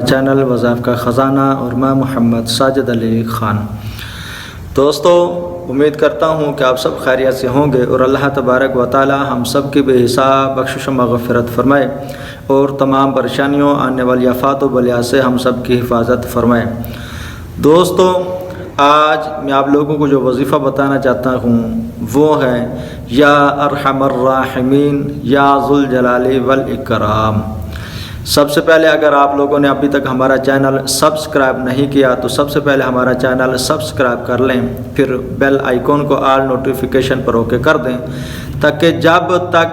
Channel وظائف کا خزانہ اور میں محمد ساجد علی خان۔ دوستو، امید کرتا ہوں کہ آپ سب خیریت سے ہوں گے اور اللہ تبارک و تعالی ہم سب کی بے حساب بخشش و مغفرت فرمائے اور تمام پریشانیوں آنے والی آفات و بلیات سے ہم سب کی حفاظت فرمائے۔ دوستو، آج میں آپ لوگوں کو جو وظیفہ بتانا چاہتا ہوں وہ ہے یا ارحم الراحمین یا ذوالجلال والاکرام۔ سب سے پہلے اگر آپ لوگوں نے ابھی تک ہمارا چینل سبسکرائب نہیں کیا تو سب سے پہلے ہمارا چینل سبسکرائب کر لیں، پھر بیل آئیکن کو آل نوٹیفیکیشن پر اوکے کر دیں تاکہ جب تک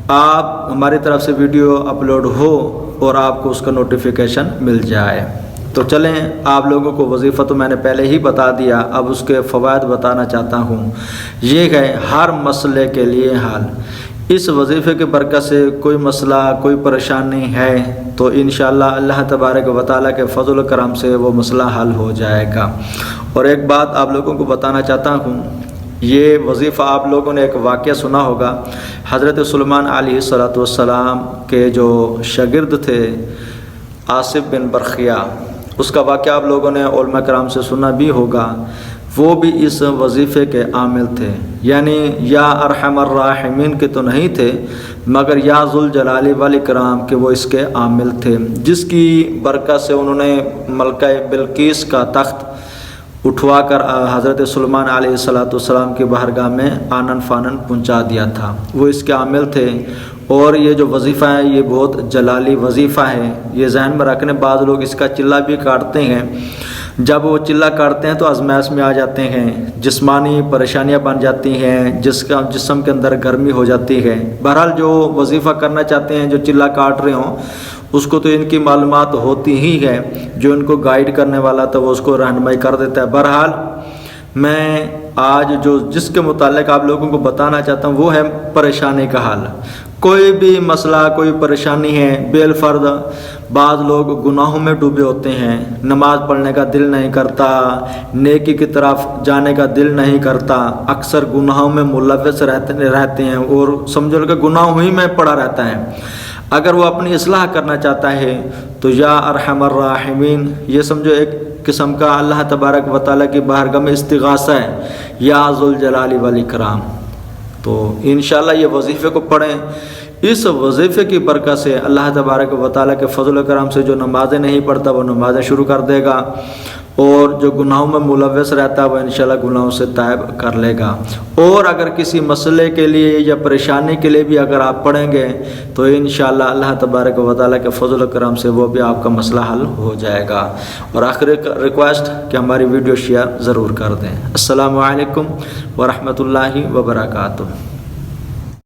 آپ ہماری طرف سے ویڈیو اپلوڈ ہو اور آپ کو اس کا نوٹیفیکیشن مل جائے۔ تو چلیں، آپ لوگوں کو وظیفہ تو میں نے پہلے ہی بتا دیا، اب اس کے فوائد بتانا چاہتا ہوں۔ یہ ہے ہر مسئلے کے لیے حل۔ اس وظیفے کے برکت سے کوئی مسئلہ کوئی پریشانی ہے تو انشاءاللہ اللہ تبارک و تعالیٰ کے فضل و کرم سے وہ مسئلہ حل ہو جائے گا۔ اور ایک بات آپ لوگوں کو بتانا چاہتا ہوں، یہ وظیفہ آپ لوگوں نے ایک واقعہ سنا ہوگا۔ حضرت سلیمان علیہ السلام کے جو شاگرد تھے آصف بن برخیہ، اس کا واقعہ آپ لوگوں نے علماء کرام سے سنا بھی ہوگا۔ وہ بھی اس وظیفے کے عامل تھے، یعنی یا ارحم الراحمین کے تو نہیں تھے مگر یا ذوالجلال والاکرام کے وہ اس کے عامل تھے، جس کی برکت سے انہوں نے ملکہ بلقیس کا تخت اٹھوا کر حضرت سلیمان علیہ السلام کی بارگاہ میں آنن فانن پہنچا دیا تھا۔ وہ اس کے عامل تھے۔ اور یہ جو وظیفہ ہے یہ بہت جلالی وظیفہ ہے، یہ ذہن میں رکھنے۔ بعض لوگ اس کا چلہ بھی کاٹتے ہیں، جب وہ چلہ کاٹتے ہیں تو ازمائش میں آ جاتے ہیں، جسمانی پریشانیاں بن جاتی ہیں، جسم کے اندر گرمی ہو جاتی ہے۔ بہرحال جو وظیفہ کرنا چاہتے ہیں، جو چلہ کاٹ رہے ہوں، اس کو تو ان کی معلومات ہوتی ہی ہے، جو ان کو گائیڈ کرنے والا تھا وہ اس کو رہنمائی کر دیتا ہے۔ بہرحال میں آج جس کے متعلق آپ لوگوں کو بتانا چاہتا ہوں وہ ہے پریشانی کا حل۔ کوئی بھی مسئلہ کوئی پریشانی ہے، بالفرض بعض لوگ گناہوں میں ڈوبے ہوتے ہیں، نماز پڑھنے کا دل نہیں کرتا، نیکی کی طرف جانے کا دل نہیں کرتا، اکثر گناہوں میں ملوث رہتے ہیں اور سمجھو کہ گناہوں ہی میں پڑا رہتا ہے۔ اگر وہ اپنی اصلاح کرنا چاہتا ہے تو یا ارحم الراحمین یہ سمجھو ایک قسم کا اللہ تبارک و تعالیٰ کی بارگاہ میں استغاثہ ہے، یا ذوالجلال والاکرام۔ تو انشاءاللہ یہ وظیفے کو پڑھیں۔ اس وظیفے کی برکت سے اللہ تبارک و تعالیٰ کے فضل و کرم سے جو نمازیں نہیں پڑھتا وہ نمازیں شروع کر دے گا، اور جو گناہوں میں ملوث رہتا ہے وہ انشاءاللہ گناہوں سے تائب کر لے گا۔ اور اگر کسی مسئلے کے لیے یا پریشانی کے لیے بھی اگر آپ پڑھیں گے تو انشاءاللہ اللہ تبارک و تعالیٰ کے فضل و کرم سے وہ بھی آپ کا مسئلہ حل ہو جائے گا۔ اور آخر ریکویسٹ کہ ہماری ویڈیو شیئر ضرور کر دیں۔ السلام علیکم ورحمۃ اللہ وبرکاتہ۔